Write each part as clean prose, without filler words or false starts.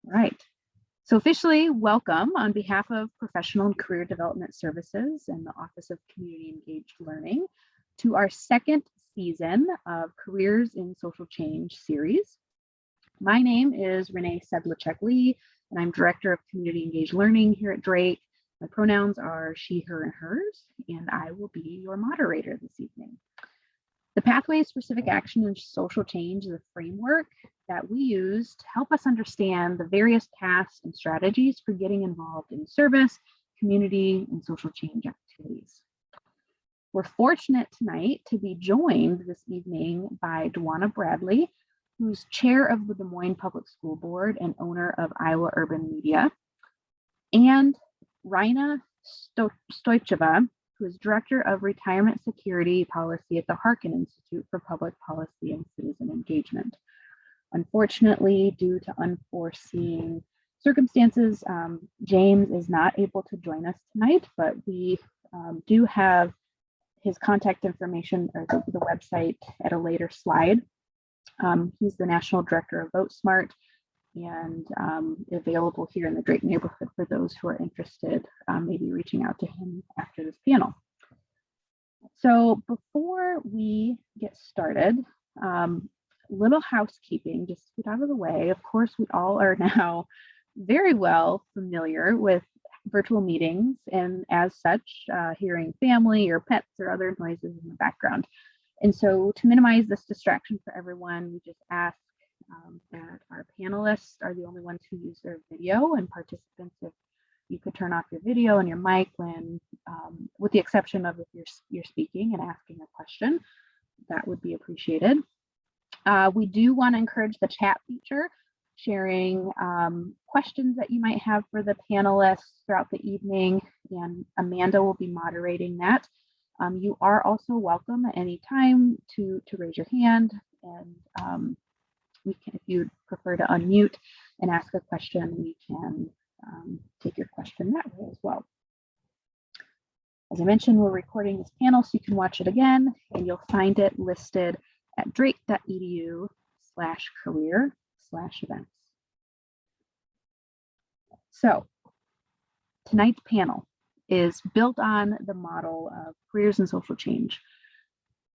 All right. So officially welcome on behalf of Professional and Career Development Services and the Office of Community Engaged Learning to our second season of Careers in Social Change series. My name is Rayna Lee, and I'm Director of Community Engaged Learning here at Drake. My pronouns are she, her, and hers, and I will be your moderator this evening. The Pathways for Civic Action and Social Change is a framework that we use to help us understand the various paths and strategies for getting involved in service, community, and social change activities. We're fortunate tonight to be joined this evening by Dwana Bradley, who's chair of the Des Moines Public School Board and owner of Iowa Urban Media, and Rayna Stoycheva, who is Director of Retirement Security Policy at the Harkin Institute for Public Policy and Citizen Engagement. Unfortunately, due to unforeseen circumstances, James is not able to join us tonight, but we do have his contact information or the website at a later slide. He's the National Director of VoteSmart and available here in the Drake neighborhood for those who are interested, maybe reaching out to him after this panel. So before we get started, little housekeeping just to get out of the way. Of course, we all are now very well familiar with virtual meetings and as such, hearing family or pets or other noises in the background. And so to minimize this distraction for everyone, we just ask that our panelists are the only ones who use their video, and participants, if you could turn off your video and your mic when, with the exception of if you're speaking and asking a question, that would be appreciated. We do want to encourage the chat feature, sharing questions that you might have for the panelists throughout the evening, and Amanda will be moderating that. You are also welcome at any time to raise your hand, and we can, if you'd prefer to unmute and ask a question, we can take your question that way as well. As I mentioned, we're recording this panel so you can watch it again, and you'll find it listed at drake.edu/career/events. So tonight's panel is built on the model of careers and social change.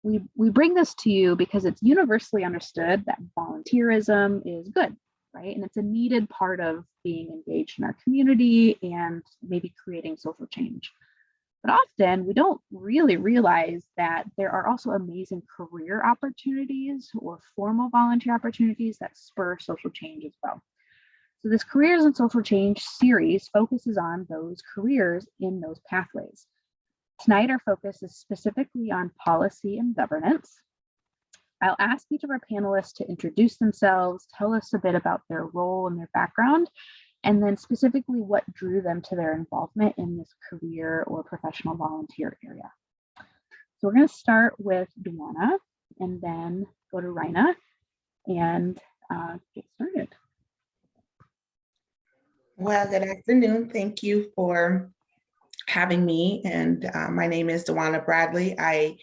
We bring this to you because it's universally understood that volunteerism is good, right? And it's a needed part of being engaged in our community and maybe creating social change. But often we don't really realize that there are also amazing career opportunities or formal volunteer opportunities that spur social change as well. So this Careers and Social Change series focuses on those careers in those pathways. Tonight, our focus is specifically on policy and governance. I'll ask each of our panelists to introduce themselves, tell us a bit about their role and their background, and then specifically what drew them to their involvement in this career or professional volunteer area. So we're going to start with Dwana and then go to Rayna and get started. Well, good afternoon. Thank you for having me. And my name is Dwana Bradley. I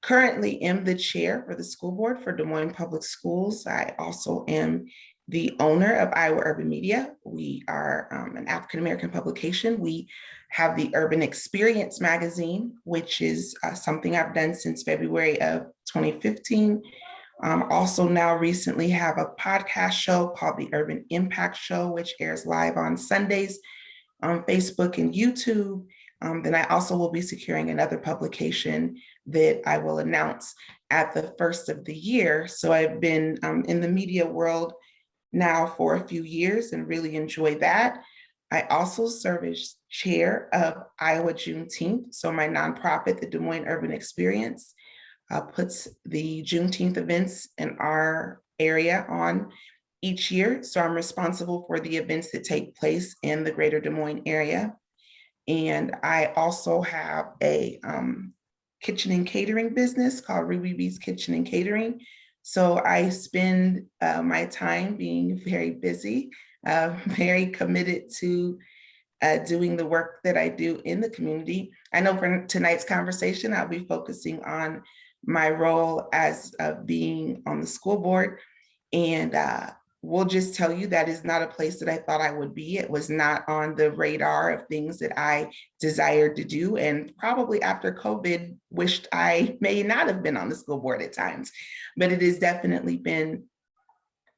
currently am the chair for the school board for Des Moines Public Schools. I also am the owner of Iowa Urban Media. We are an African-American publication. We have the Urban Experience magazine, which is something I've done since February of 2015. Also now recently have a podcast show called the Urban Impact Show, which airs live on Sundays on Facebook and YouTube. Then I also will be securing another publication that I will announce at the first of the year. So I've been in the media world now for a few years and really enjoy that. I also serve as chair of Iowa Juneteenth. So my nonprofit, the Des Moines Urban Experience, puts the Juneteenth events in our area on each year. So I'm responsible for the events that take place in the greater Des Moines area. And I also have a kitchen and catering business called Ruby Bee's Kitchen and Catering. So I spend my time being very busy, very committed to doing the work that I do in the community. I know for tonight's conversation, I'll be focusing on my role as being on the school board. And will just tell you that is not a place that I thought I would be. It was not on the radar of things that I desired to do. And probably after COVID, wished I may not have been on the school board at times. But it has definitely been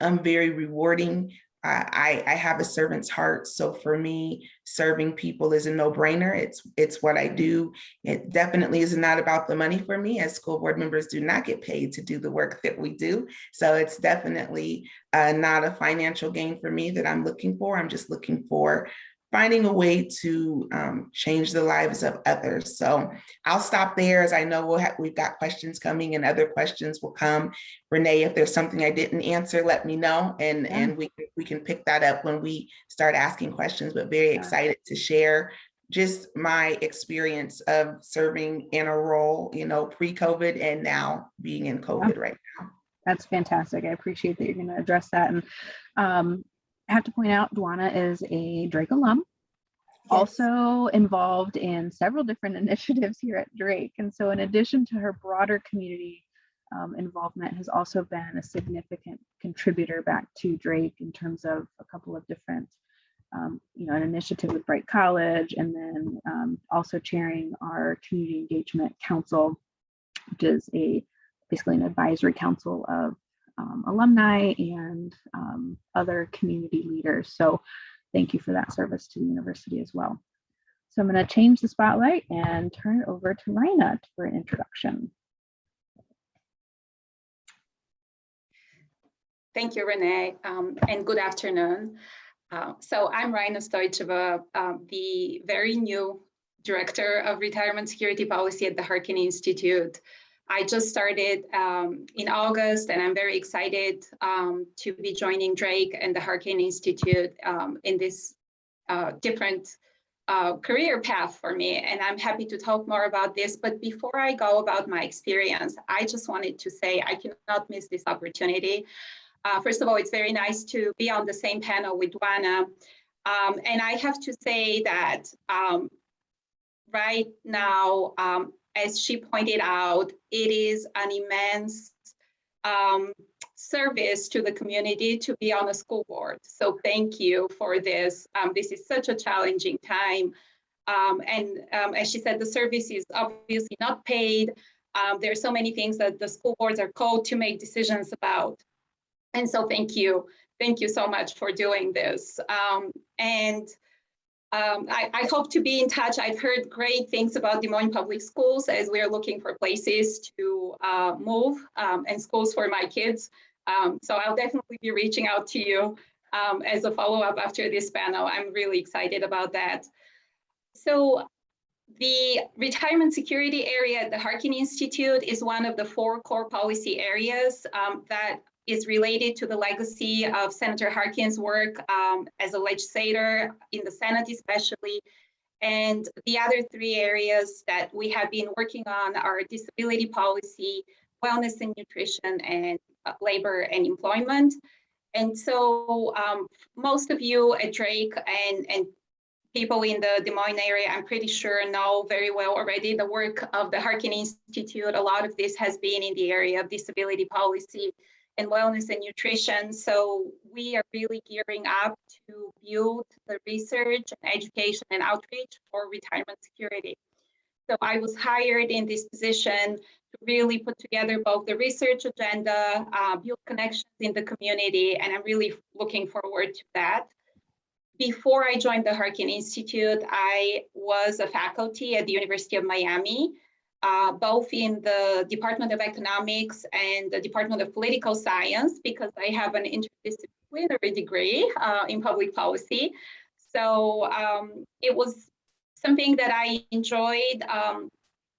very rewarding. I have a servant's heart. So for me, serving people is a no-brainer. It's what I do. It definitely is not about the money for me, as school board members do not get paid to do the work that we do. So it's definitely not a financial gain for me that I'm looking for. I'm just looking for finding a way to change the lives of others. So I'll stop there, as I know we've got questions coming and other questions will come. Renee, if there's something I didn't answer, let me know, and we can pick that up when we start asking questions, but very excited to share just my experience of serving in a role, pre-COVID and now being in COVID right now. That's fantastic. I appreciate that you're going to address that. And I have to point out, Dwana is a Drake alum, also involved in several different initiatives here at Drake. And so in addition to her broader community involvement, has also been a significant contributor back to Drake in terms of a couple of different, an initiative with Bright College, and then also chairing our Community Engagement Council, which is basically an advisory council of alumni and other community leaders. So thank you for that service to the university as well. So I'm going to change the spotlight and turn it over to Rayna for an introduction. Thank you, Renee, and good afternoon. So I'm Rayna Stoycheva, the very new Director of Retirement Security Policy at the Harkin Institute. I just started in August, and I'm very excited to be joining Drake and the Harkin Institute in this different career path for me. And I'm happy to talk more about this. But before I go about my experience, I just wanted to say I cannot miss this opportunity. First of all, it's very nice to be on the same panel with Dwana. And I have to say that right now, as she pointed out, it is an immense service to the community to be on a school board. So thank you for this. This is such a challenging time. And as she said, the service is obviously not paid. There are so many things that the school boards are called to make decisions about. And so thank you. Thank you so much for doing this. I hope to be in touch. I've heard great things about Des Moines Public Schools as we're looking for places to move and schools for my kids. So I'll definitely be reaching out to you as a follow-up after this panel. I'm really excited about that. So the retirement security area at the Harkin Institute is one of the 4 core policy areas that is related to the legacy of Senator Harkin's work as a legislator in the Senate especially. And the other 3 areas that we have been working on are disability policy, wellness and nutrition, and labor and employment. And so most of you at Drake and people in the Des Moines area, I'm pretty sure, know very well already the work of the Harkin Institute. A lot of this has been in the area of disability policy and wellness and nutrition. So we are really gearing up to build the research, education, and outreach for retirement security. So I was hired in this position to really put together both the research agenda, build connections in the community, and I'm really looking forward to that. Before I joined the Harkin Institute, I was a faculty at the University of Miami, both in the Department of Economics and the Department of Political Science, because I have an interdisciplinary degree in public policy. So it was something that I enjoyed,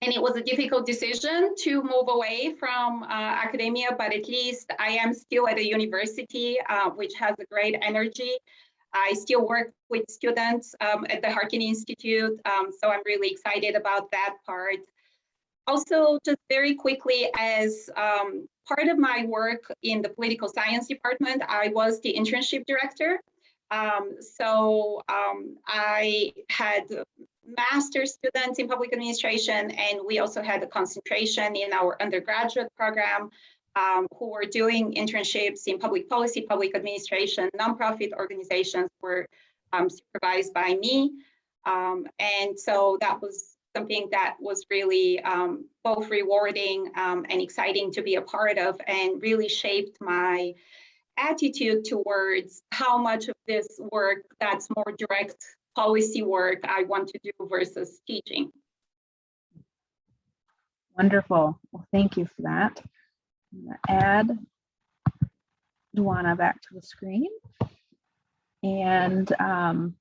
and it was a difficult decision to move away from academia, but at least I am still at a university which has a great energy. I still work with students at the Harkin Institute, so I'm really excited about that part. Also, just very quickly, as part of my work in the political science department, I was the internship director. I had master's students in public administration, and we also had a concentration in our undergraduate program who were doing internships in public policy, public administration, nonprofit organizations were supervised by me. And so that was something that was really both rewarding and exciting to be a part of, and really shaped my attitude towards how much of this work that's more direct policy work I want to do versus teaching. Wonderful. Well, thank you for that. I'm going to add Dwana back to the screen. And I'll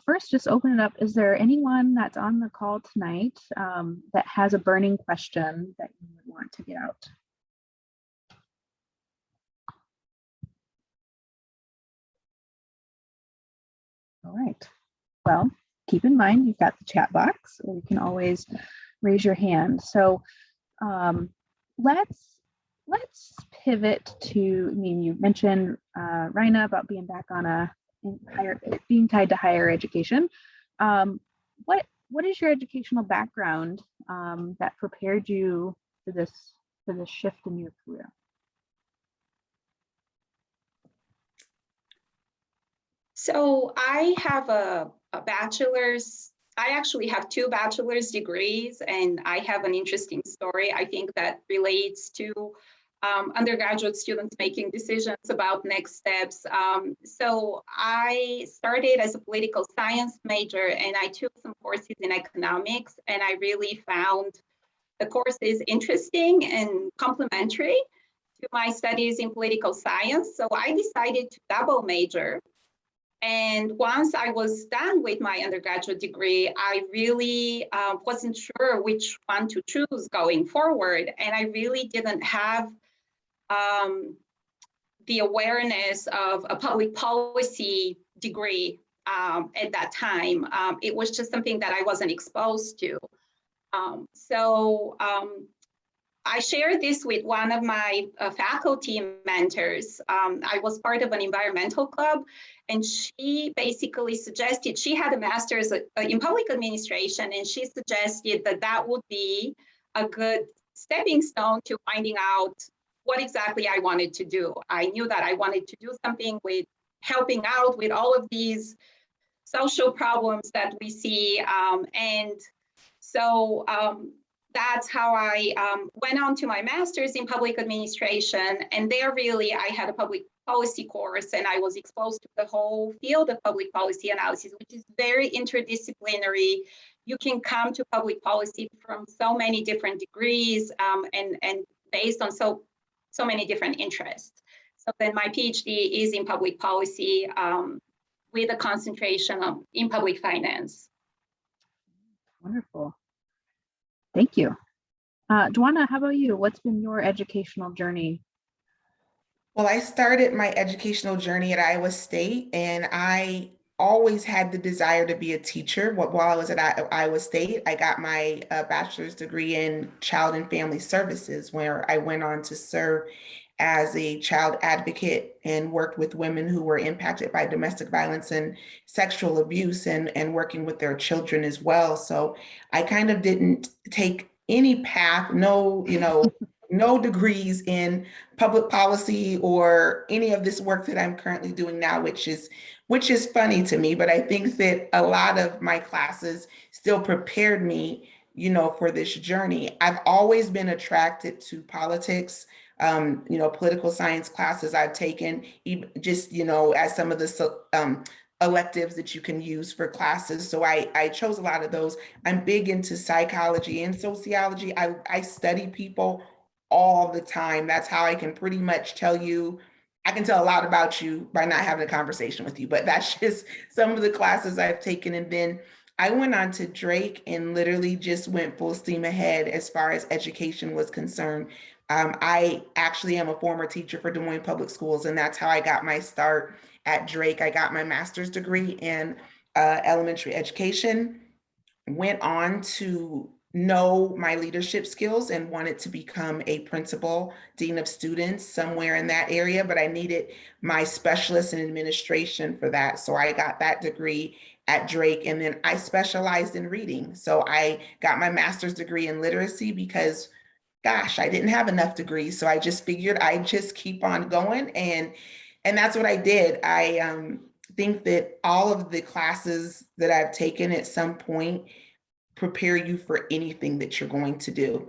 first just open it up. Is there anyone that's on the call tonight that has a burning question that you would want to get out? All right. Well, keep in mind you've got the chat box, or you can always raise your hand. So let's pivot to, I mean, you mentioned Rayna about being back on being tied to higher education. What is your educational background that prepared you for this shift in your career? So I have a bachelor's. I actually have 2 bachelor's degrees, and I have an interesting story, I think, that relates to undergraduate students making decisions about next steps. So I started as a political science major, and I took some courses in economics, and I really found the courses interesting and complementary to my studies in political science. So I decided to double major. And once I was done with my undergraduate degree, I really wasn't sure which one to choose going forward. And I really didn't have the awareness of a public policy degree at that time. It was just something that I wasn't exposed to. I shared this with one of my faculty mentors. I was part of an environmental club, and she basically suggested, she had a master's in public administration, and she suggested that that would be a good stepping stone to finding out what exactly I wanted to do. I knew that I wanted to do something with helping out with all of these social problems that we see. That's how I went on to my master's in public administration. And there really, I had a public policy course, and I was exposed to the whole field of public policy analysis, which is very interdisciplinary. You can come to public policy from so many different degrees and based on so many different interests. So then my PhD is in public policy with a concentration in public finance. Wonderful. Thank you. Dwana, how about you? What's been your educational journey? Well, I started my educational journey at Iowa State, and I always had the desire to be a teacher. While I was at Iowa State, I got my bachelor's degree in child and family services, where I went on to serve as a child advocate and worked with women who were impacted by domestic violence and sexual abuse, and working with their children as well. So I kind of didn't take any path, no degrees in public policy or any of this work that I'm currently doing now, which is funny to me, but I think that a lot of my classes still prepared me, for this journey. I've always been attracted to politics. Political science classes I've taken, even just, as some of the electives that you can use for classes. So I chose a lot of those. I'm big into psychology and sociology. I study people all the time. That's how I can pretty much I can tell a lot about you by not having a conversation with you, but that's just some of the classes I've taken. And then I went on to Drake and literally just went full steam ahead as far as education was concerned. I actually am a former teacher for Des Moines Public Schools, and that's how I got my start at Drake. I got my master's degree in elementary education, went on to know my leadership skills and wanted to become a principal, dean of students somewhere in that area, but I needed my specialist in administration for that. So I got that degree at Drake, and then I specialized in reading. So I got my master's degree in literacy because gosh, I didn't have enough degrees. So I just figured I'd just keep on going. And that's what I did. I think that all of the classes that I've taken at some point prepare you for anything that you're going to do.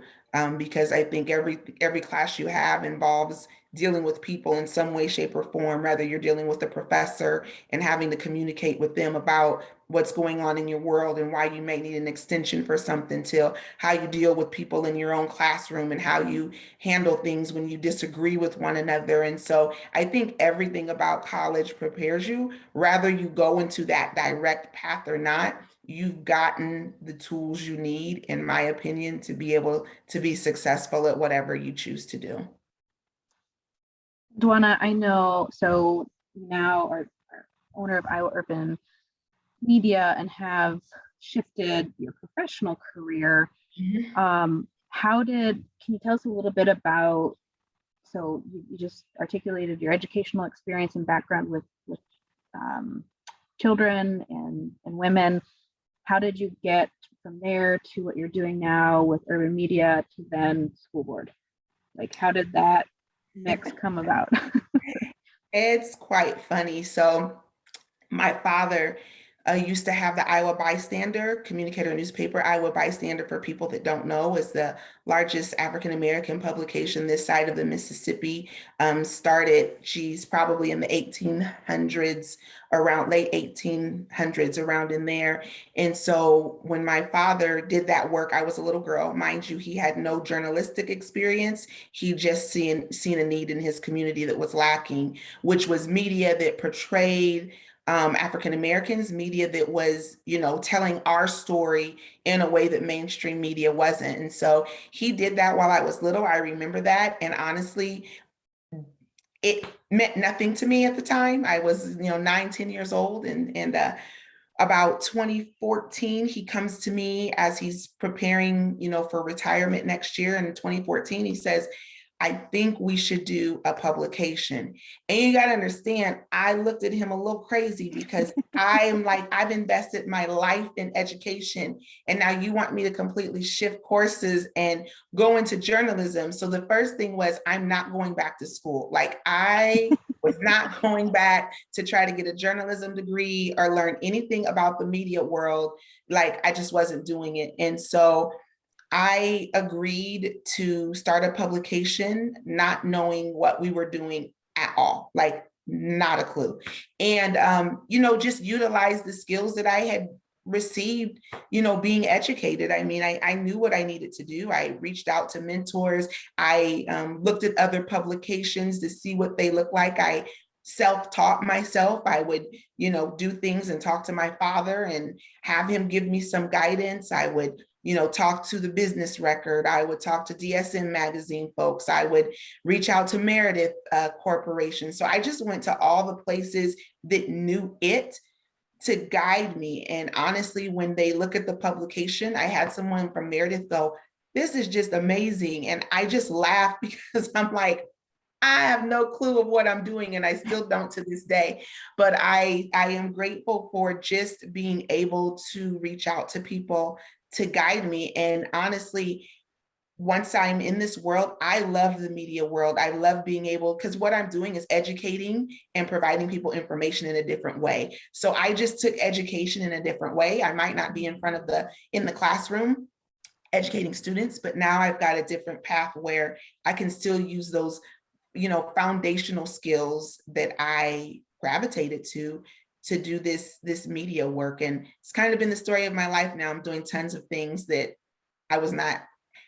Because I think every class you have involves dealing with people in some way, shape, or form, whether you're dealing with a professor and having to communicate with them about what's going on in your world and why you may need an extension for something, till how you deal with people in your own classroom and how you handle things when you disagree with one another. And so I think everything about college prepares you, whether you go into that direct path or not. You've gotten the tools you need, in my opinion, to be able to be successful at whatever you choose to do. Dwana, I know, so now are owner of Iowa Urban Media and have shifted your professional career. Mhm. Can you tell us a little bit about, so you just articulated your educational experience and background with children and women. How did you get from there to what you're doing now with urban media to then school board? Like, how did that mix come about? It's quite funny. So my father used to have the Iowa Bystander, communicator newspaper. Iowa Bystander, for people that don't know, is the largest African-American publication this side of the Mississippi. Started, she's probably in the 1800s, around late 1800s, around in there. And so when my father did that work, I was a little girl. Mind you, he had no journalistic experience. He just seen a need in his community that was lacking, which was media that portrayed African Americans, media that was, telling our story in a way that mainstream media wasn't. And so he did that while I was little. I remember that. And honestly, it meant nothing to me at the time. I was, 9, 10 years old. And about 2014, he comes to me as he's preparing, for retirement next year. And in 2014, he says, I think we should do a publication. And you got to understand, I looked at him a little crazy because I'm like, I've invested my life in education. And now you want me to completely shift courses and go into journalism. So the first thing was, I'm not going back to school. Like, I was not going back to try to get a journalism degree or learn anything about the media world. Like, I just wasn't doing it. And so I agreed to start a publication, not knowing what we were doing at all, like not a clue. And, just utilize the skills that I had received, being educated. I mean, I knew what I needed to do. I reached out to mentors. I looked at other publications to see what they look like. I self-taught myself. I would, do things and talk to my father and have him give me some guidance. I would talk to the Business Record. I would talk to DSM magazine folks. I would reach out to Meredith Corporation. So I just went to all the places that knew it to guide me. And honestly, when they look at the publication, I had someone from Meredith go, this is just amazing. And I just laughed because I'm like, I have no clue of what I'm doing, and I still don't to this day. But I am grateful for just being able to reach out to people to guide me. And honestly, once I'm in this world, I love the media world. I love being able, because what I'm doing is educating and providing people information in a different way. So I just took education in a different way. I might not be in the classroom educating students, but now I've got a different path where I can still use those foundational skills that I gravitated to do this media work. And it's kind of been the story of my life now. I'm doing tons of things that I was not,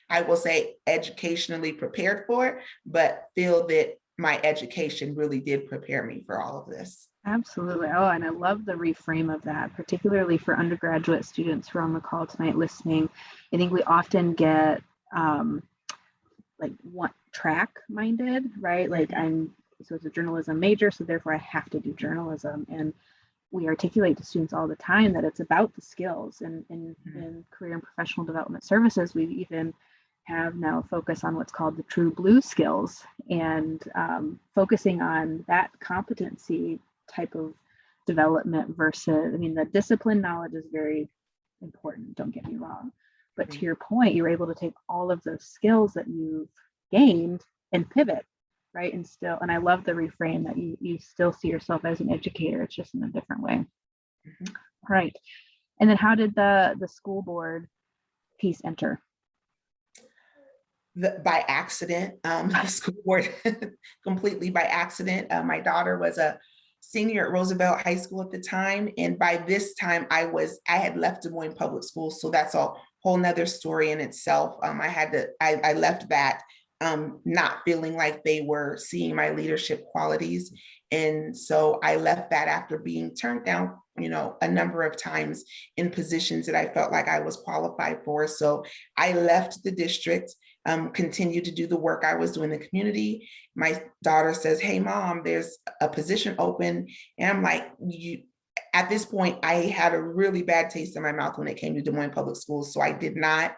I will say, educationally prepared for, but feel that my education really did prepare me for all of this. Absolutely. Oh, and I love the reframe of that, particularly for undergraduate students who are on the call tonight listening. I think we often get like one track minded, right? Like so it's a journalism major, so therefore I have to do journalism. And we articulate to students all the time that it's about the skills. And in career and professional development services, we even have now a focus on what's called the true blue skills, and focusing on that competency type of development versus, I mean, the discipline knowledge is very important, don't get me wrong. But to your point, you're able to take all of those skills that you've gained and pivot, right? And I love the reframe that you still see yourself as an educator. It's just in a different way. Right. And then how did the school board piece enter? By accident, the school board completely by accident. My daughter was a senior at Roosevelt High School at the time. And by this time I had left Des Moines Public Schools. So that's a whole nother story in itself. I left that not feeling like they were seeing my leadership qualities. And so I left that after being turned down, a number of times in positions that I felt like I was qualified for. So I left the district, continued to do the work I was doing in the community. My daughter says, "Hey mom, there's a position open." And I'm like, at this point, I had a really bad taste in my mouth when it came to Des Moines Public Schools. So I did not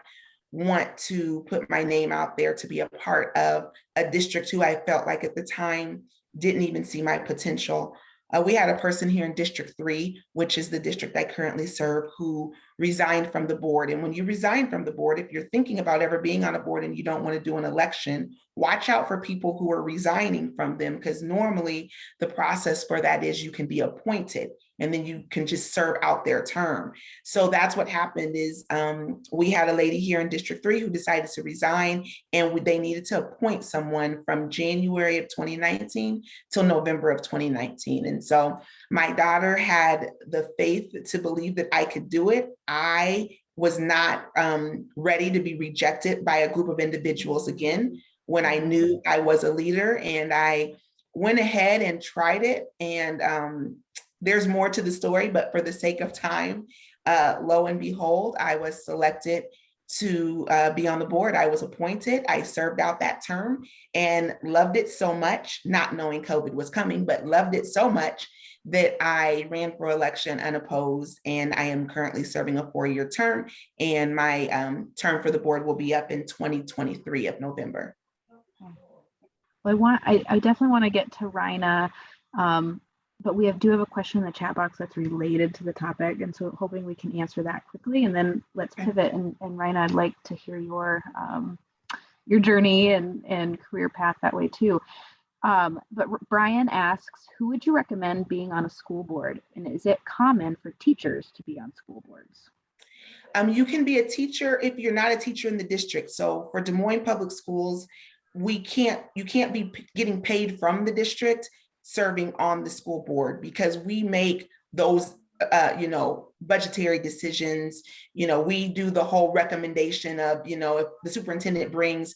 want to put my name out there to be a part of a district who I felt like at the time didn't even see my potential. We had a person here in District 3, which is the district I currently serve, who resigned from the board. And when you resign from the board, if you're thinking about ever being on a board and you don't want to do an election, watch out for people who are resigning from them, because normally the process for that is you can be appointed and then you can just serve out their term. So that's what happened is we had a lady here in District 3 who decided to resign, and they needed to appoint someone from January of 2019 till November of 2019. And so my daughter had the faith to believe that I could do it. I was not ready to be rejected by a group of individuals again when I knew I was a leader, and I went ahead and tried it. And there's more to the story, but for the sake of time, lo and behold, I was selected to be on the board. I was appointed. I served out that term and loved it so much, not knowing COVID was coming, but loved it so much that I ran for election unopposed, and I am currently serving a 4-year term, and my term for the board will be up in 2023 of November. Well, I definitely want to get to Rayna, but we do have a question in the chat box that's related to the topic, and so hoping we can answer that quickly, and then let's pivot. And Rayna, I'd like to hear your journey and career path that way too. But Brian asks, who would you recommend being on a school board? And is it common for teachers to be on school boards? You can be a teacher if you're not a teacher in the district. So for Des Moines Public Schools, you can't be getting paid from the district serving on the school board, because we make those budgetary decisions. We do the whole recommendation of, if the superintendent brings,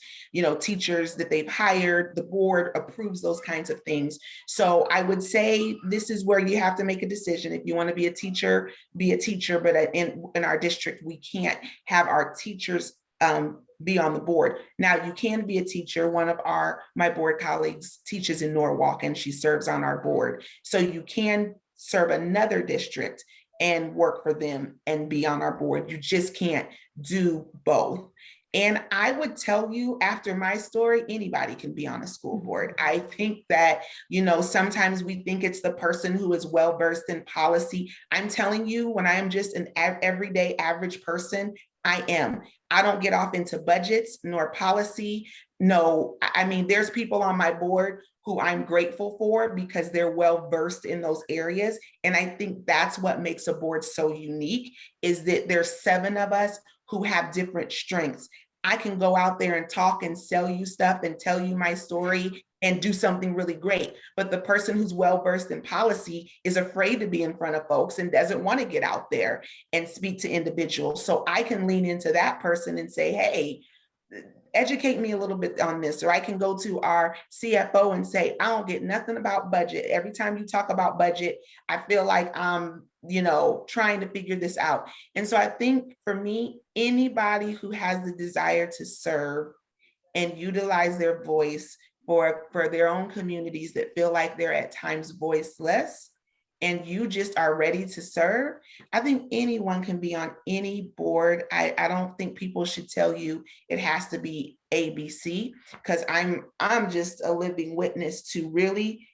teachers that they've hired, the board approves those kinds of things. So I would say this is where you have to make a decision. If you want to be a teacher, be a teacher. But in our district, we can't have our teachers be on the board. Now you can be a teacher. One of my board colleagues teaches in Norwalk, and she serves on our board. So you can serve another district and work for them and be on our board. You just can't do both. And I would tell you, after my story, anybody can be on a school board. I think that, sometimes we think it's the person who is well-versed in policy. I'm telling you, when I am just an everyday average person, I am. I don't get off into budgets nor policy. No, I mean, there's people on my board who I'm grateful for because they're well-versed in those areas. And I think that's what makes a board so unique, is that there's 7 of us who have different strengths. I can go out there and talk and sell you stuff and tell you my story and do something really great. But the person who's well-versed in policy is afraid to be in front of folks and doesn't want to get out there and speak to individuals. So I can lean into that person and say, hey, educate me a little bit on this. Or I can go to our CFO and say, I don't get nothing about budget. Every time you talk about budget, I feel like I'm, trying to figure this out. And so I think for me, anybody who has the desire to serve and utilize their voice for their own communities that feel like they're at times voiceless, and you just are ready to serve, I think anyone can be on any board. I don't think people should tell you it has to be ABC, because I'm just a living witness to really,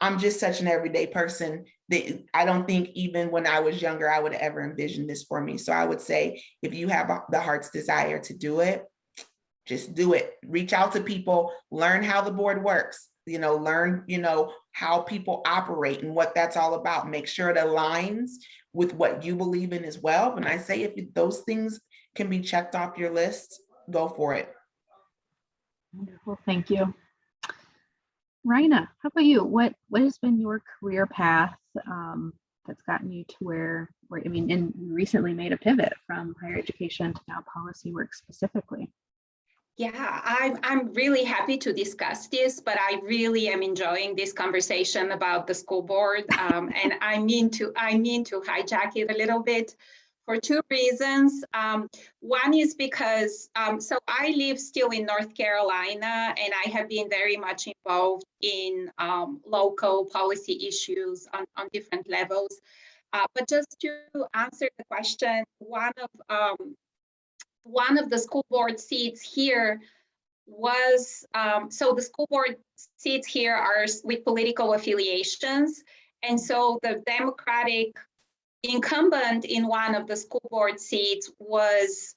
I'm just such an everyday person that I don't think even when I was younger, I would ever envision this for me. So I would say, if you have the heart's desire to do it, just do it. Reach out to people, learn how the board works, learn, how people operate and what that's all about. Make sure it aligns with what you believe in as well. And I say, if those things can be checked off your list, go for it. Wonderful, thank you. Rayna, how about you? What has been your career path that's gotten you to where I mean, and you recently made a pivot from higher education to now policy work specifically? Yeah, I'm really happy to discuss this, but I really am enjoying this conversation about the school board, and I mean to hijack it a little bit for two reasons. One is because so I live still in North Carolina, and I have been very much involved in local policy issues on different levels. But just to answer the question, one of the school board seats here was, so the school board seats here are with political affiliations. And so the Democratic incumbent in one of the school board seats was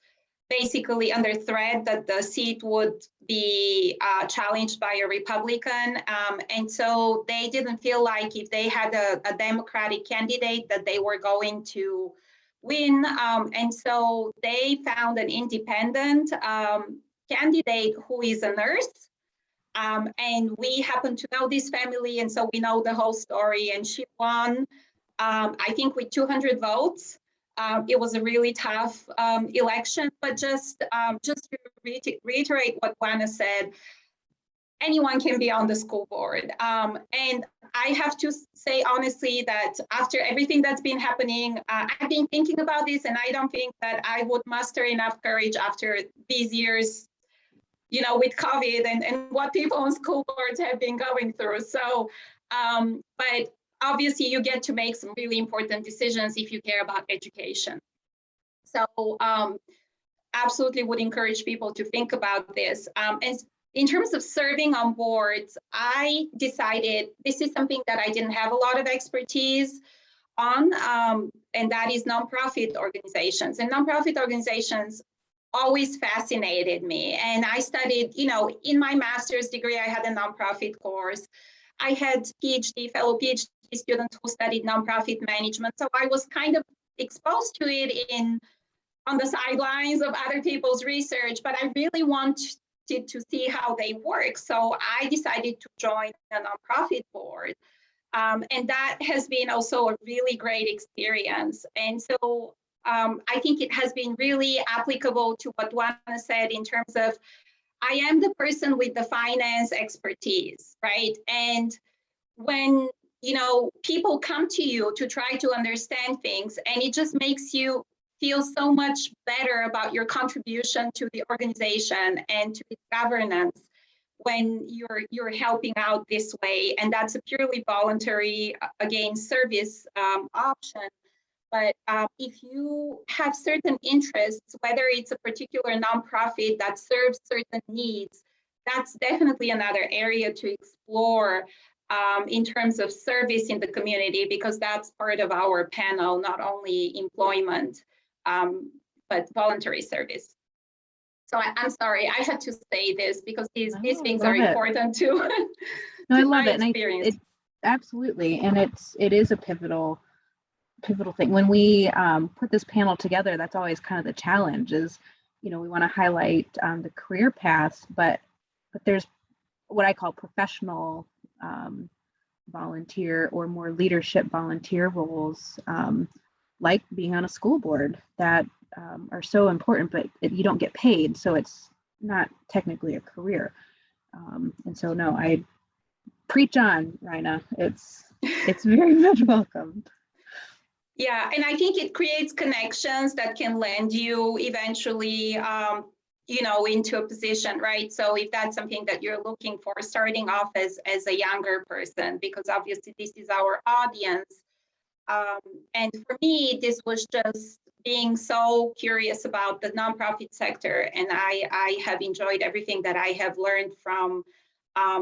basically under threat that the seat would be challenged by a Republican. And so they didn't feel like if they had a Democratic candidate that they were going to win. And so they found an independent candidate who is a nurse. And we happen to know this family, and so we know the whole story. And she won, I think, with 200 votes. It was a really tough election, but just to reiterate what Dwana said, anyone can be on the school board. And I have to say honestly that after everything that's been happening, I've been thinking about this, and I don't think that I would muster enough courage after these years, with COVID and what people on school boards have been going through. So, but obviously you get to make some really important decisions if you care about education. So absolutely would encourage people to think about this. And in terms of serving on boards, I decided this is something that I didn't have a lot of expertise on, and that is nonprofit organizations. And nonprofit organizations always fascinated me. And I studied, in my master's degree, I had a nonprofit course. I had fellow PhD students who studied nonprofit management. So I was kind of exposed to it on the sidelines of other people's research, but I really wanted to see how they work. So I decided to join a nonprofit board. And that has been also a really great experience. And so I think it has been really applicable to what Dwana said in terms of, I am the person with the finance expertise, right? And when, people come to you to try to understand things, and it just makes you feel so much better about your contribution to the organization and to its governance when you're helping out this way. And that's a purely voluntary, again, service option. But if you have certain interests, whether it's a particular nonprofit that serves certain needs, that's definitely another area to explore in terms of service in the community, because that's part of our panel, not only employment, but voluntary service. So I'm sorry, I had to say this because these things are important too. No, I love it. And it absolutely. And it is a pivotal thing. When we put this panel together, that's always kind of the challenge is, we want to highlight the career paths, but there's what I call professional volunteer or more leadership volunteer roles, like being on a school board that are so important, but you don't get paid. So it's not technically a career. And so, no, I preach on, Rayna. It's very much welcome. Yeah, and I think it creates connections that can lend you eventually, into a position, right? So if that's something that you're looking for, starting off as a younger person, because obviously this is our audience. And for me, this was just being so curious about the nonprofit sector. And I have enjoyed everything that I have learned from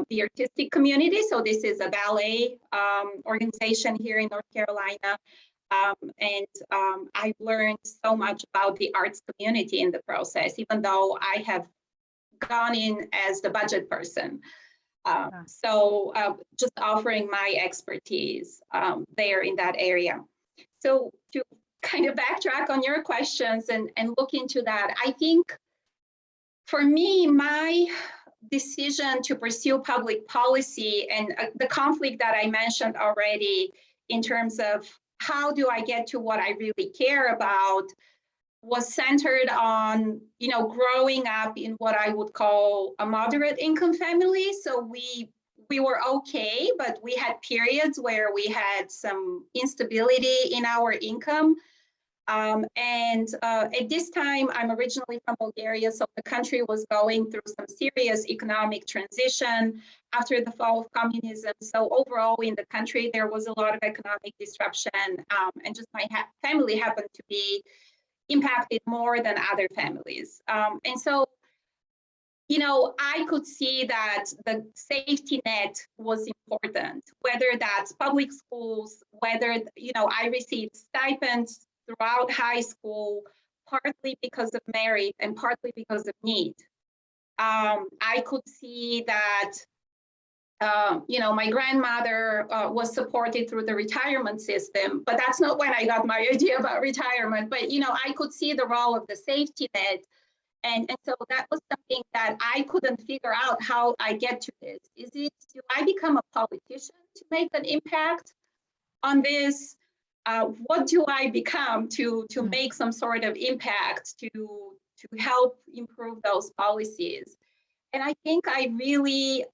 the artistic community. So this is a ballet organization here in North Carolina. I've learned so much about the arts community in the process, even though I have gone in as the budget person. So just offering my expertise there in that area. So to kind of backtrack on your questions and look into that, I think for me, my decision to pursue public policy and the conflict that I mentioned already in terms of how do I get to what I really care about was centered on, you know, growing up in what I would call a moderate income family. So we were okay, but we had periods where we had some instability in our income. At this time, I'm originally from Bulgaria, so the country was going through some serious economic transition after the fall of communism. So overall in the country, there was a lot of economic disruption, and just my family happened to be impacted more than other families. And so, you know, I could see that the safety net was important, whether that's public schools, whether, you know, I received stipends throughout high school, partly because of merit and partly because of need. I could see that, you know, my grandmother was supported through the retirement system, but that's not when I got my idea about retirement. But, you know, I could see the role of the safety net. And so that was something that I couldn't figure out how I get to this. Do I become a politician to make an impact on this? What do I become to make some sort of impact to help improve those policies? And I think I really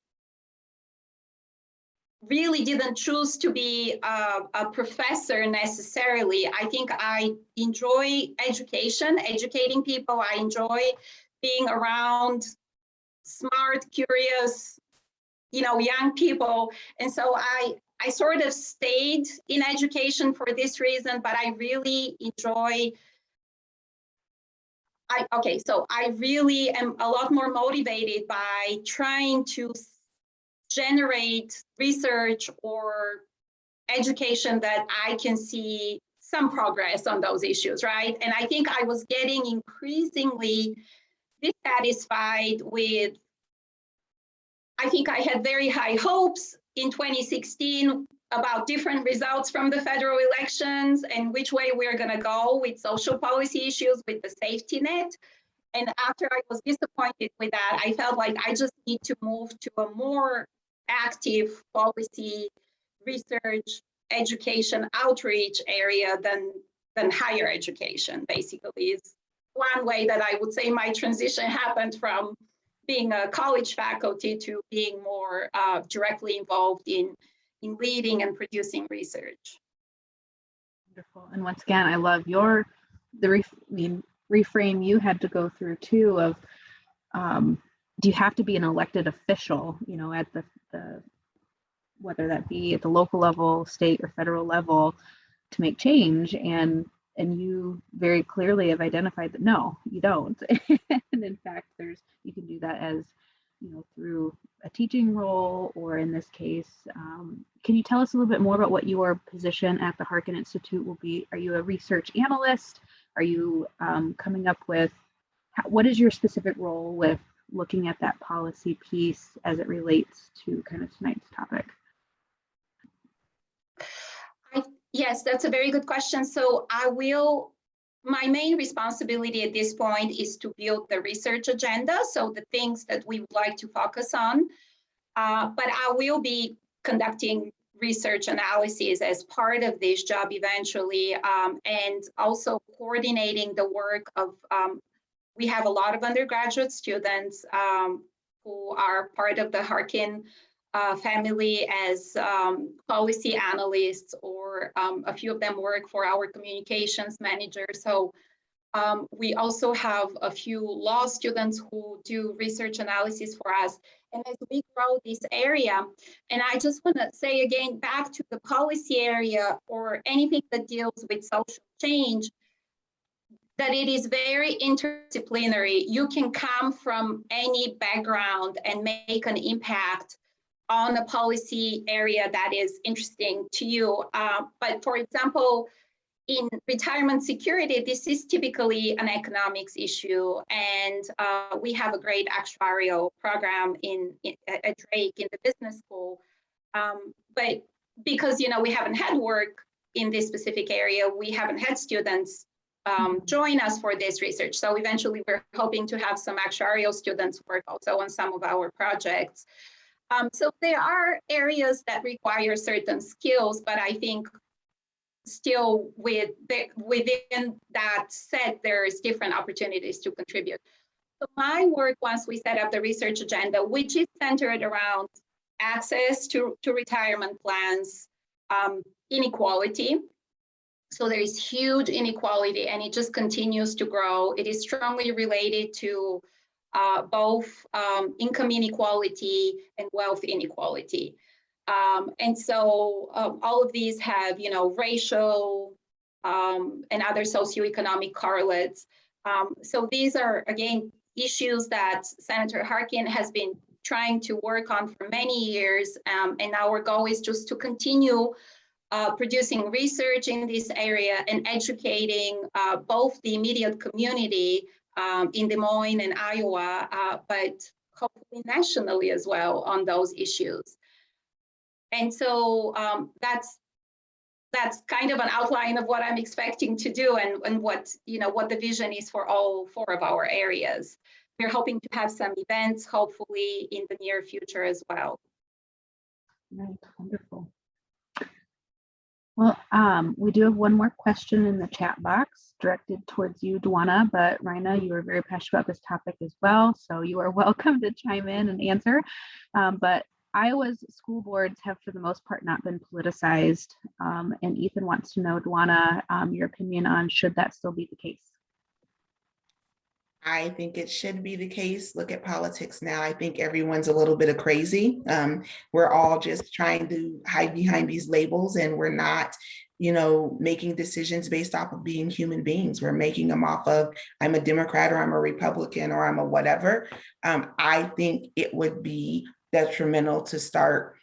didn't choose to be a professor necessarily. I think I enjoy education, educating people. I enjoy being around smart, curious, you know, young people. And so I sort of stayed in education for this reason, but I really enjoy, so I really am a lot more motivated by trying to generate research or education that I can see some progress on those issues, right? And I think I was getting increasingly dissatisfied with, I think I had very high hopes in 2016 about different results from the federal elections and which way we're going to go with social policy issues, with the safety net. And after I was disappointed with that, I felt like I just need to move to a more active policy, research, education, outreach area than higher education, basically. Is one way that I would say my transition happened from being a college faculty to being more directly involved in leading and producing research. Wonderful. And once again, I love the reframe you had to go through too of, do you have to be an elected official, you know, at the whether that be at the local level, state or federal level, to make change? And you very clearly have identified that no, you don't. And in fact, you can do that as, you know, through a teaching role, or in this case, can you tell us a little bit more about what your position at the Harkin Institute will be? Are you a research analyst? Are you coming up with, what is your specific role with looking at that policy piece as it relates to kind of tonight's topic? Yes, that's a very good question. So my main responsibility at this point is to build the research agenda, so the things that we would like to focus on. But I will be conducting research analysis as part of this job eventually, and also coordinating the work of, we have a lot of undergraduate students who are part of the Harkin family as policy analysts, or a few of them work for our communications manager. So we also have a few law students who do research analysis for us. And as we grow this area, and I just want to say again, back to the policy area or anything that deals with social change, that it is very interdisciplinary. You can come from any background and make an impact on a policy area that is interesting to you. But for example, in retirement security, this is typically an economics issue, and we have a great actuarial program at Drake in the business school. But because we haven't had work in this specific area, we haven't had students join us for this research. So eventually, we're hoping to have some actuarial students work also on some of our projects. So there are areas that require certain skills, but I think still within that set, there's different opportunities to contribute. So my work, once we set up the research agenda, which is centered around access to retirement plans, inequality. So there is huge inequality and it just continues to grow. It is strongly related to both income inequality and wealth inequality. And so all of these have, racial and other socioeconomic correlates. So these are, again, issues that Senator Harkin has been trying to work on for many years. And our goal is just to continue producing research in this area and educating both the immediate community in Des Moines and Iowa, but hopefully nationally as well on those issues. And so that's kind of an outline of what I'm expecting to do and what the vision is for all 4 of our areas. We're hoping to have some events, hopefully in the near future as well. Right, wonderful. Well, we do have one more question in the chat box directed towards you, Dwana, but Rayna, you are very passionate about this topic as well, so you are welcome to chime in and answer. But Iowa's school boards have, for the most part, not been politicized, and Ethan wants to know, Dwana, your opinion on should that still be the case? I think it should be the case. Look at politics now. I think everyone's a little bit of crazy. We're all just trying to hide behind these labels, and we're not, making decisions based off of being human beings. We're making them off of, I'm a Democrat or I'm a Republican or I'm a whatever. I think it would be detrimental to start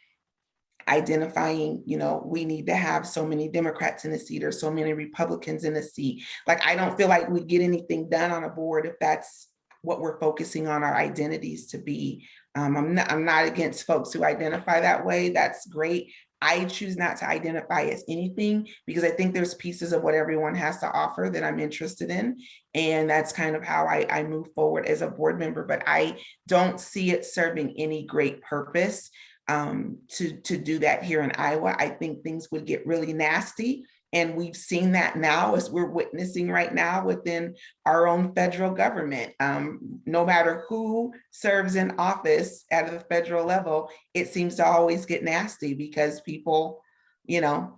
identifying, we need to have so many Democrats in the seat or so many Republicans in the seat. Like, I don't feel like we get anything done on a board if that's what we're focusing on our identities to be. I'm not against folks who identify that way. That's great. I choose not to identify as anything because I think there's pieces of what everyone has to offer that I'm interested in. And that's kind of how I move forward as a board member, but I don't see it serving any great purpose to do that here in Iowa. I think things would get really nasty. And we've seen that now as we're witnessing right now within our own federal government. No matter who serves in office at the federal level, it seems to always get nasty because people,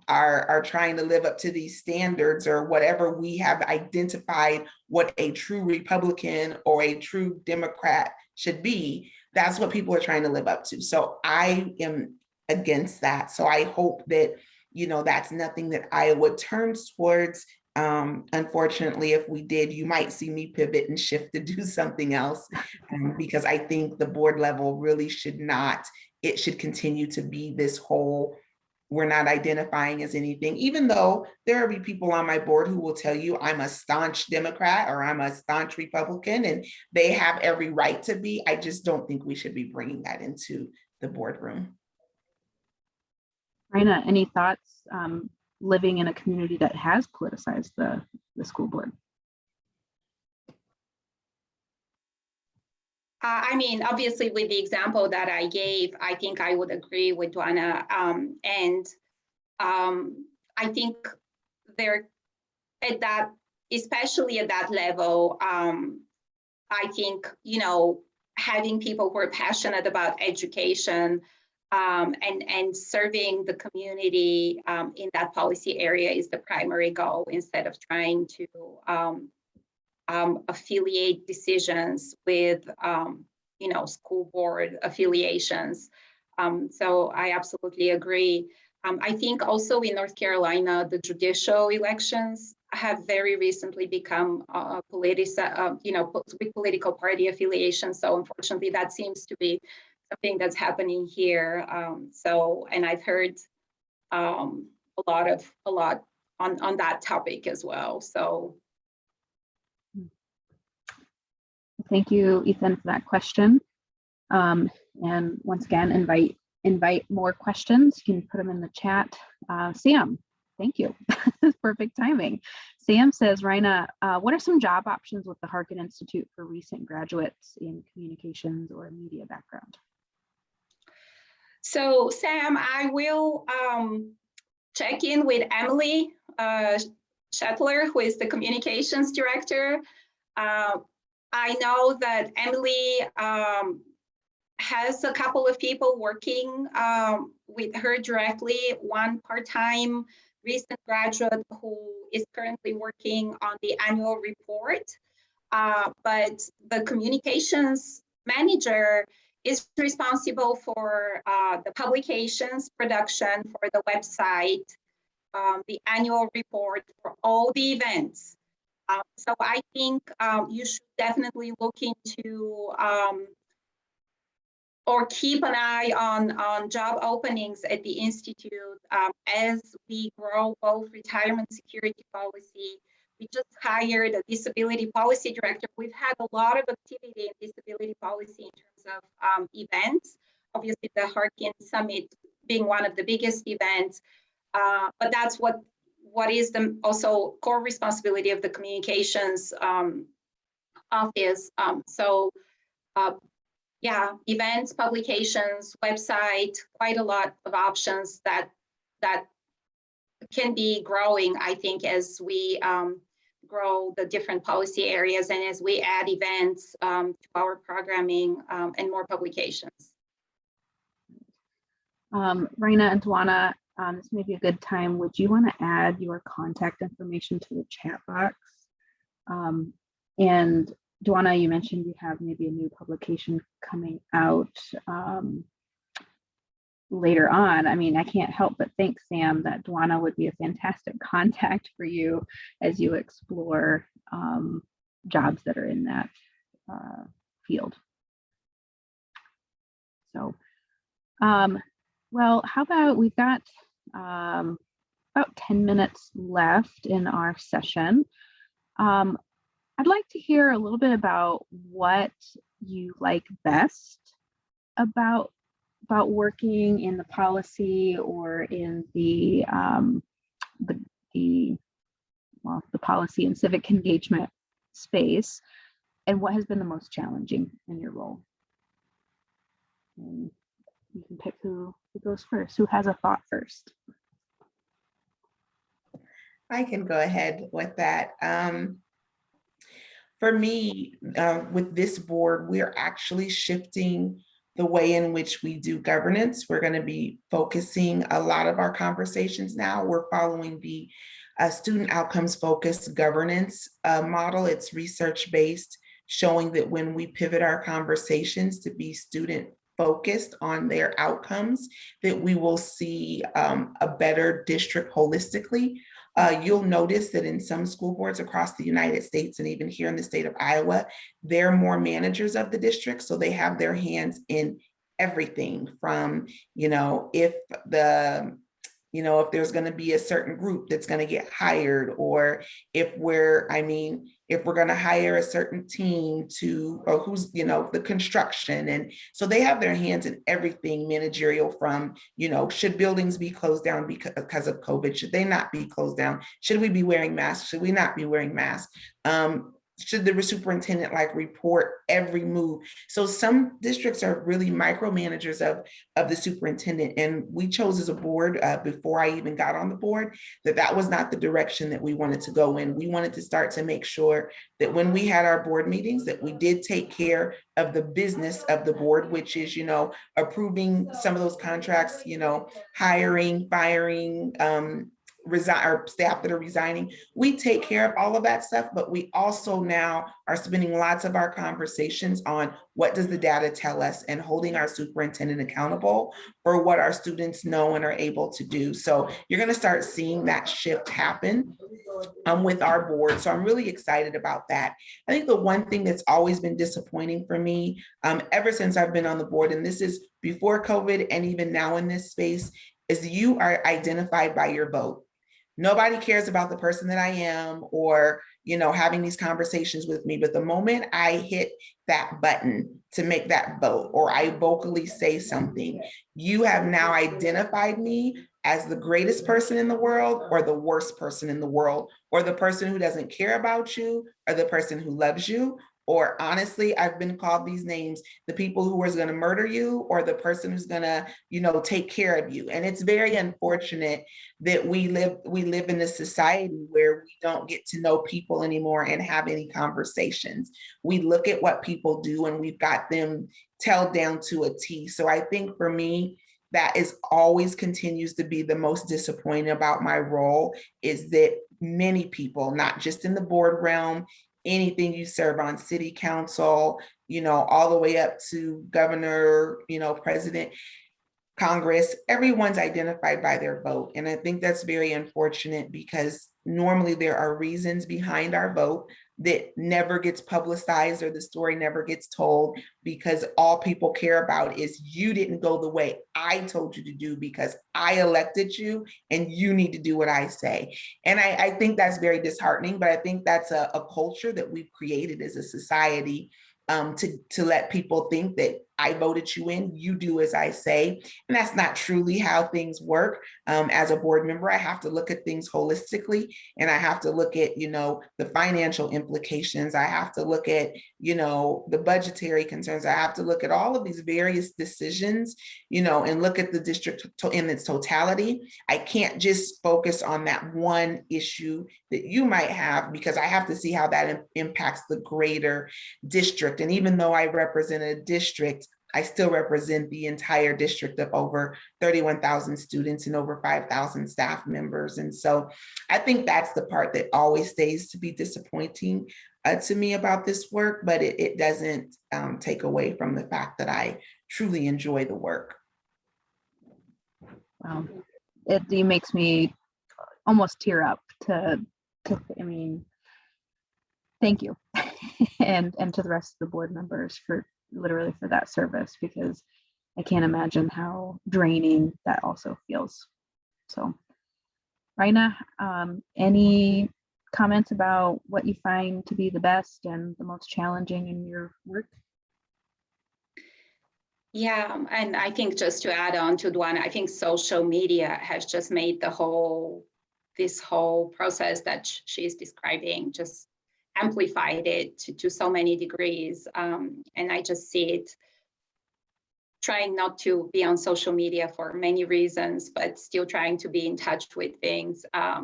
are trying to live up to these standards or whatever we have identified what a true Republican or a true Democrat should be. That's what people are trying to live up to. So I am against that. So I hope that, that's nothing that Iowa turns towards. Unfortunately, if we did, you might see me pivot and shift to do something else because I think the board level really should not, it should continue to be this whole, we're not identifying as anything, even though there will be people on my board who will tell you I'm a staunch Democrat or I'm a staunch Republican, and they have every right to be. I just don't think we should be bringing that into the boardroom. Rayna, any thoughts living in a community that has politicized the school board? I mean, obviously, with the example that I gave, I think I would agree with Dwana. I think there, at that, especially at that level, I think, having people who are passionate about education and serving the community in that policy area is the primary goal, instead of trying to affiliate decisions with, school board affiliations. So I absolutely agree. I think also in North Carolina, the judicial elections have very recently become with political party affiliation. So unfortunately, that seems to be something that's happening here. And I've heard a lot on that topic as well. So. Thank you, Ethan, for that question. And once again, invite more questions. You can put them in the chat. Sam, thank you. Perfect timing. Sam says, Rayna, what are some job options with the Harkin Institute for recent graduates in communications or media background? So Sam, I will check in with Emily Shetler, who is the communications director. I know that Emily has a couple of people working with her directly, one part-time recent graduate who is currently working on the annual report. But the communications manager is responsible for the publications production for the website, the annual report for all the events. So I think you should definitely look into or keep an eye on job openings at the Institute as we grow both retirement security policy. We just hired a disability policy director. We've had a lot of activity in disability policy in terms of events. Obviously, the Harkin Summit being one of the biggest events, but that's what is the also core responsibility of the communications office. Yeah, events, publications, website, quite a lot of options that can be growing, I think, as we grow the different policy areas and as we add events to our programming and more publications. Rayna and Dwana, this may be a good time. Would you want to add your contact information to the chat box? And Dwana, you mentioned you have maybe a new publication coming out later on. I mean, I can't help but think, Sam, that Dwana would be a fantastic contact for you as you explore jobs that are in that field. So, well, how about we've got about 10 minutes left in our session. I'd like to hear a little bit about what you like best about working in the policy or in the policy and civic engagement space, and what has been the most challenging in your role. And you can pick who goes first. Who has a thought first? I can go ahead with that. For me, with this board, we're actually shifting the way in which we do governance. We're going to be focusing a lot of our conversations now. We're following the student outcomes focused governance model. It's research-based, showing that when we pivot our conversations to be student focused on their outcomes, that we will see a better district holistically. You'll notice that in some school boards across the United States and even here in the state of Iowa, they're more managers of the district. So they have their hands in everything from, if there's going to be a certain group that's going to get hired, or if we're going to hire a certain team or who's, the construction. And so they have their hands in everything managerial from, should buildings be closed down because of COVID? Should they not be closed down? Should we be wearing masks? Should we not be wearing masks? Should the superintendent report every move? So some districts are really micromanagers of the superintendent. And we chose as a board before I even got on the board that was not the direction that we wanted to go in. We wanted to start to make sure that when we had our board meetings, that we did take care of the business of the board, which is, approving some of those contracts, hiring, firing, or staff that are resigning. We take care of all of that stuff, but we also now are spending lots of our conversations on what does the data tell us, and holding our superintendent accountable for what our students know and are able to do. So you're going to start seeing that shift happen. with our board. So I'm really excited about that. I think the one thing that's always been disappointing for me ever since I've been on the board, and this is before COVID and even now in this space, is you are identified by your vote. Nobody cares about the person that I am or, you know, having these conversations with me. But the moment I hit that button to make that vote, or I vocally say something, you have now identified me as the greatest person in the world or the worst person in the world, or the person who doesn't care about you or the person who loves you. Or honestly, I've been called these names, the people who is going to murder you or the person who's going to, you know, take care of you. And it's very unfortunate that we live in a society where we don't get to know people anymore and have any conversations. We look at what people do and we've got them held down to a T. So I think for me, that is always continues to be the most disappointing about my role, is that many people, not just in the board realm, anything you serve on, city council, you know, all the way up to governor, you know, president, Congress, everyone's identified by their vote. And I think that's very unfortunate, because normally there are reasons behind our vote that never gets publicized, or the story never gets told, because all people care about is you didn't go the way I told you to do because I elected you and you need to do what I say. And I think that's very disheartening, but I think that's a culture that we've created as a society, to let people think that I voted you in, you do as I say. And that's not truly how things work. As a board member, I have to look at things holistically, and I have to look at, you know, the financial implications. I have to look at, you know, the budgetary concerns. I have to look at all of these various decisions, you know, and look at the district in its totality. I can't just focus on that one issue that you might have, because I have to see how that impacts the greater district. And even though I represent a district, I still represent the entire district of over 31,000 students and over 5,000 staff members. And so I think that's the part that always stays to be disappointing to me about this work, but it doesn't take away from the fact that I truly enjoy the work. Wow, it makes me almost tear up I mean, thank you. and to the rest of the board members for literally for that service, because I can't imagine how draining that also feels. So, Rayna, any comments about what you find to be the best and the most challenging in your work? Yeah, and I think just to add on to Dwana, I think social media has just made this whole process that she's describing, just amplified it to so many degrees. And I just see it, trying not to be on social media for many reasons, but still trying to be in touch with things. I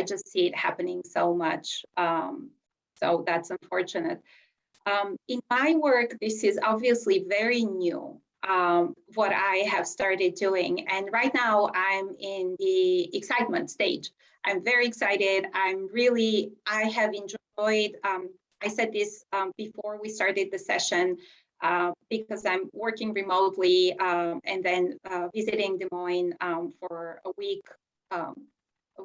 just see it happening so much. So that's unfortunate. In my work, this is obviously very new, what I have started doing. And right now I'm in the excitement stage. I'm very excited. I have enjoyed, I said this before we started the session, because I'm working remotely and then visiting Des Moines for a week,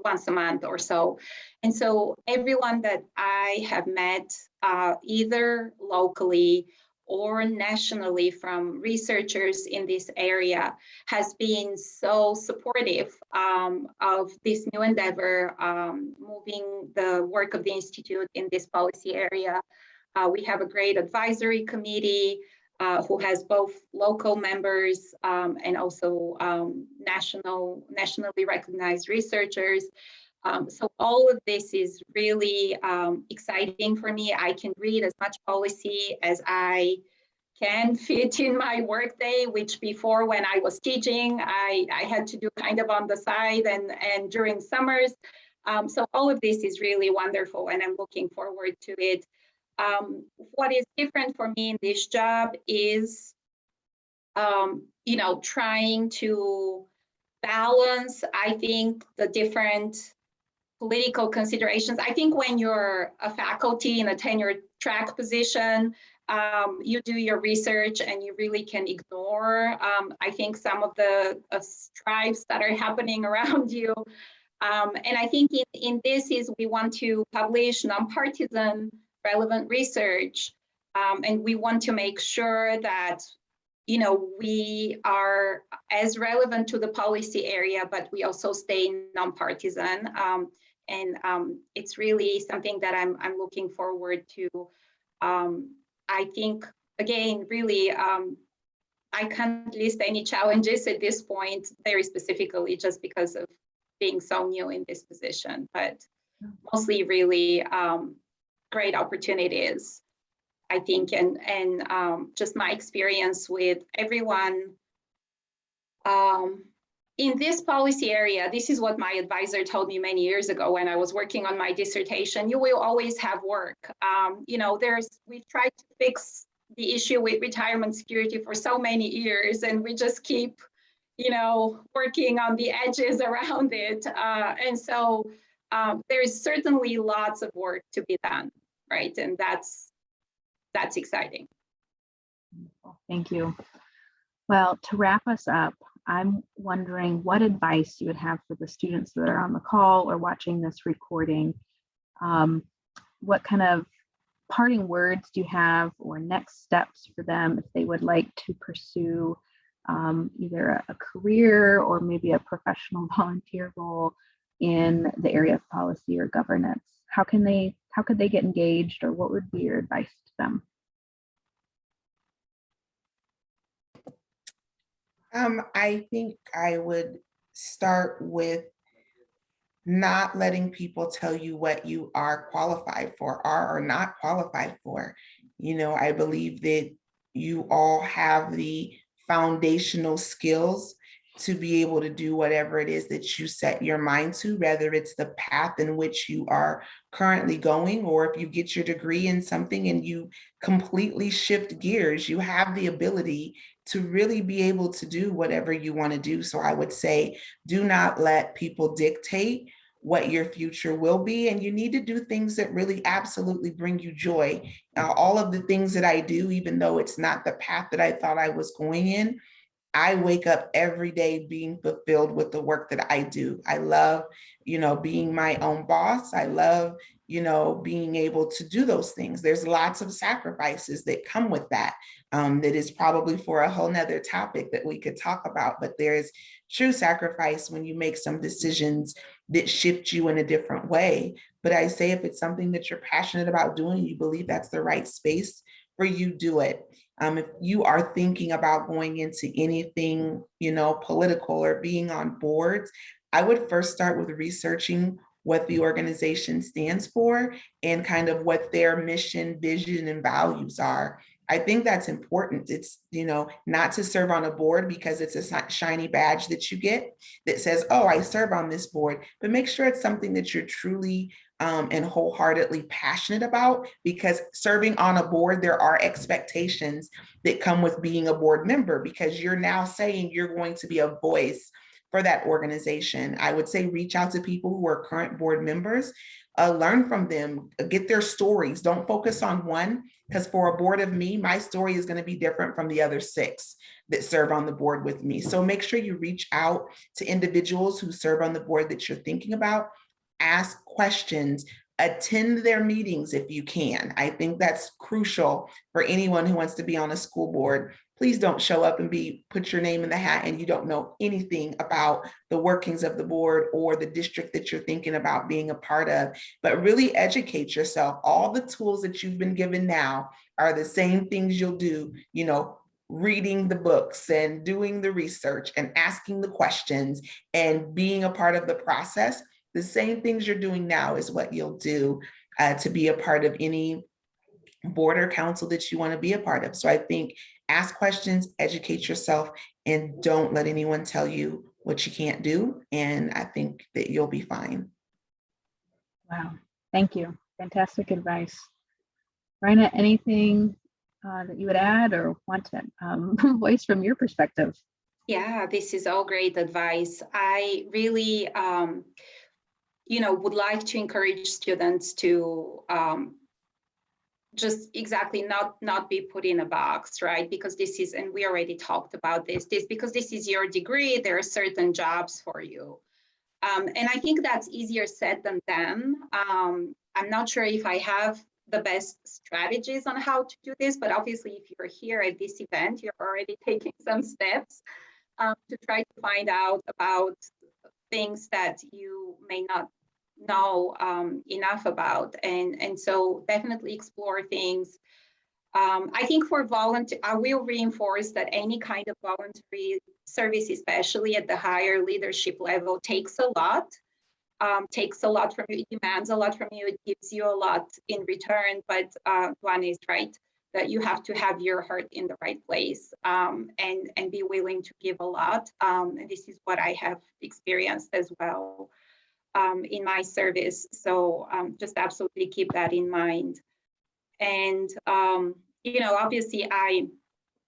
once a month or so. And so everyone that I have met, either locally or nationally from researchers in this area, has been so supportive of this new endeavor, moving the work of the Institute in this policy area. We have a great advisory committee who has both local members and also nationally recognized researchers. So all of this is really exciting for me. I can read as much policy as I can fit in my workday, which before, when I was teaching, I had to do kind of on the side and during summers. So all of this is really wonderful, and I'm looking forward to it. What is different for me in this job is, trying to balance, I think, the different political considerations. I think when you're a faculty in a tenure track position, you do your research and you really can ignore, I think, some of the strifes that are happening around you. And I think in this is we want to publish nonpartisan relevant research, and we want to make sure that we are as relevant to the policy area, but we also stay nonpartisan. It's really something that I'm looking forward to. I think, again, really, I can't list any challenges at this point, very specifically, just because of being so new in this position, but mostly really great opportunities, I think, and just my experience with everyone in this policy area. This is what my advisor told me many years ago when I was working on my dissertation. You will always have work. We've tried to fix the issue with retirement security for so many years, and we just keep, working on the edges around it. And so there's certainly lots of work to be done, right? And that's exciting. Thank you. Well, to wrap us up, I'm wondering what advice you would have for the students that are on the call or watching this recording. What kind of parting words do you have, or next steps for them if they would like to pursue either a career or maybe a professional volunteer role in the area of policy or governance? How could they get engaged, or what would be your advice to them? I think I would start with not letting people tell you what you are qualified for, are or not qualified for. I believe that you all have the foundational skills to be able to do whatever it is that you set your mind to, whether it's the path in which you are currently going, or if you get your degree in something and you completely shift gears, you have the ability to really be able to do whatever you want to do. So I would say, do not let people dictate what your future will be. And you need to do things that really absolutely bring you joy. All of the things that I do, even though it's not the path that I thought I was going in, I wake up every day being fulfilled with the work that I do. I love, being my own boss. I love, being able to do those things. There's lots of sacrifices that come with that. That is probably for a whole nother topic that we could talk about, but there's true sacrifice when you make some decisions that shift you in a different way. But I say, if it's something that you're passionate about doing, you believe that's the right space for you, do it. If you are thinking about going into anything, political or being on boards, I would first start with researching what the organization stands for and kind of what their mission, vision, and values are. I think that's important. It's, not to serve on a board because it's a shiny badge that you get that says, oh, I serve on this board, but make sure it's something that you're truly and wholeheartedly passionate about, because serving on a board, there are expectations that come with being a board member, because you're now saying you're going to be a voice for that organization. I would say reach out to people who are current board members, learn from them, get their stories. Don't focus on one, because for a board of me, my story is going to be different from the other 6 that serve on the board with me. So make sure you reach out to individuals who serve on the board that you're thinking about. Ask questions, attend their meetings if you can. I think that's crucial for anyone who wants to be on a school board. Please don't show up and put your name in the hat and you don't know anything about the workings of the board or the district that you're thinking about being a part of, but really educate yourself. All the tools that you've been given now are the same things you'll do, reading the books and doing the research and asking the questions and being a part of the process. The same things you're doing now is what you'll do to be a part of any board or council that you want to be a part of. So I think ask questions, educate yourself, and don't let anyone tell you what you can't do. And I think that you'll be fine. Wow, thank you. Fantastic advice. Rayna, anything that you would add or want to voice from your perspective? Yeah, this is all great advice. I really would like to encourage students to just exactly not be put in a box, right? Because this is, and we already talked about this because this is your degree, there are certain jobs for you. And I think that's easier said than done. I'm not sure if I have the best strategies on how to do this, but obviously if you're here at this event, you're already taking some steps to try to find out about things that you may not know enough about. And so definitely explore things. I think for volunteer, I will reinforce that any kind of voluntary service, especially at the higher leadership level, takes a lot from you. It demands a lot from you. It gives you a lot in return. But Dwana is right that you have to have your heart in the right place and be willing to give a lot. And this is what I have experienced as well in my service. So just absolutely keep that in mind. And obviously I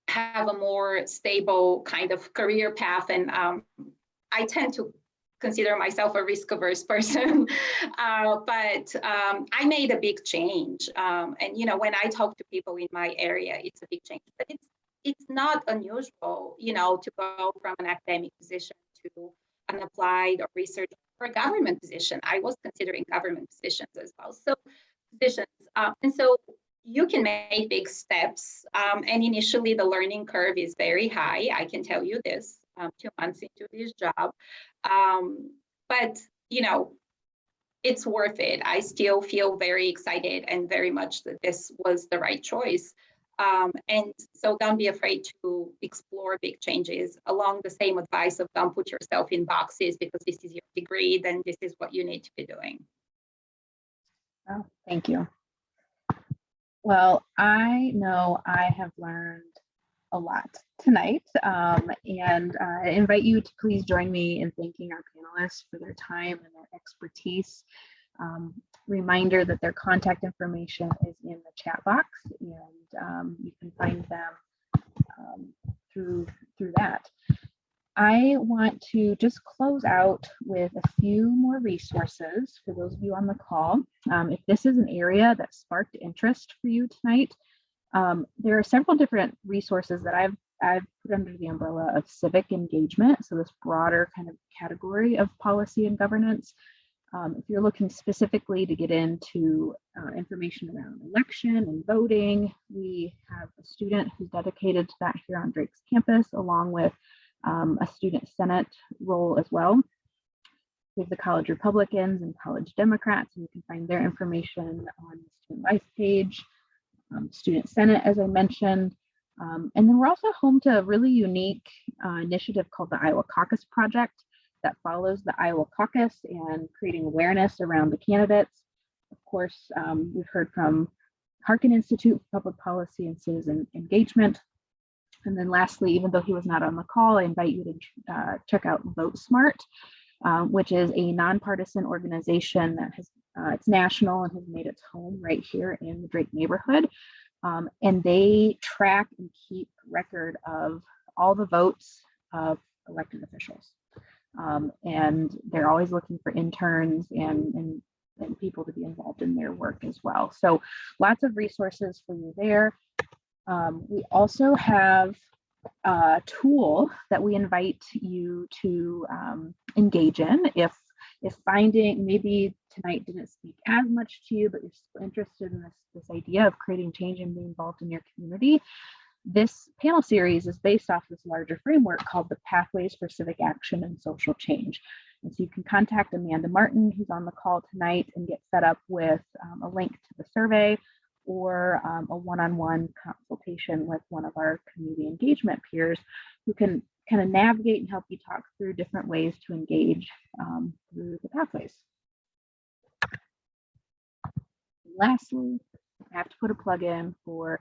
have a more stable kind of career path, and I tend to consider myself a risk-averse person, but I made a big change. And when I talk to people in my area, it's a big change, but it's not unusual, to go from an academic position to an applied or research or a government position. I was considering government positions as well. So positions, and so you can make big steps. And initially the learning curve is very high. I can tell you this 2 months into this job. But it's worth it. I still feel very excited and very much that this was the right choice. And so don't be afraid to explore big changes along the same advice of don't put yourself in boxes because this is your degree, then this is what you need to be doing. Oh, thank you. Well, I know I have learned a lot tonight, and I invite you to please join me in thanking our panelists for their time and their expertise. Reminder that their contact information is in the chat box, and you can find them through that. I want to just close out with a few more resources for those of you on the call. If this is an area that sparked interest for you tonight, there are several different resources that I've put under the umbrella of civic engagement, so this broader kind of category of policy and governance. If you're looking specifically to get into information around election and voting, we have a student who's dedicated to that here on Drake's campus, along with a student senate role as well. We have the college Republicans and college Democrats, and you can find their information on the student life page. Student senate, as I mentioned, and then we're also home to a really unique initiative called the Iowa Caucus Project that follows the Iowa caucus and creating awareness around the candidates. Of course, we've heard from Harkin Institute for Public Policy and Citizen Engagement. And then lastly, even though he was not on the call, I invite you to check out Vote Smart, which is a nonpartisan organization that has it's national and has made its home right here in the Drake neighborhood. And they track and keep record of all the votes of elected officials. And they're always looking for interns and people to be involved in their work as well. So lots of resources for you there. We also have a tool that we invite you to engage in if finding maybe tonight didn't speak as much to you, but you're still interested in this idea of creating change and being involved in your community. This panel series is based off this larger framework called the Pathways for Civic Action and Social Change. And so you can contact Amanda Martin, who's on the call tonight, and get set up with a link to the survey or a one-on-one consultation with one of our community engagement peers who can kind of navigate and help you talk through different ways to engage through the pathways. Lastly, I have to put a plug in for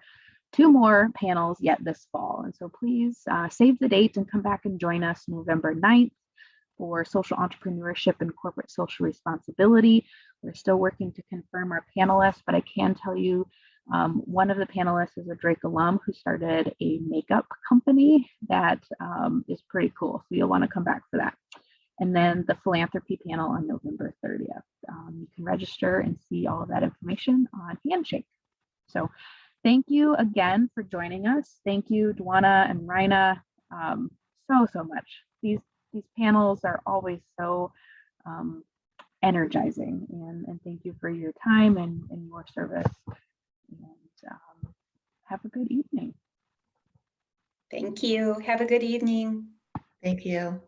2 more panels yet this fall. And so please save the date and come back and join us November 9th for social entrepreneurship and corporate social responsibility. We're still working to confirm our panelists, but I can tell you one of the panelists is a Drake alum who started a makeup company that is pretty cool. So you'll want to come back for that. And then the philanthropy panel on November 30th. You can register and see all of that information on Handshake. So thank you again for joining us. Thank you, Dwana and Rayna, so much. These panels are always so energizing. And thank you for your time and your service. And have a good evening. Thank you. Have a good evening. Thank you.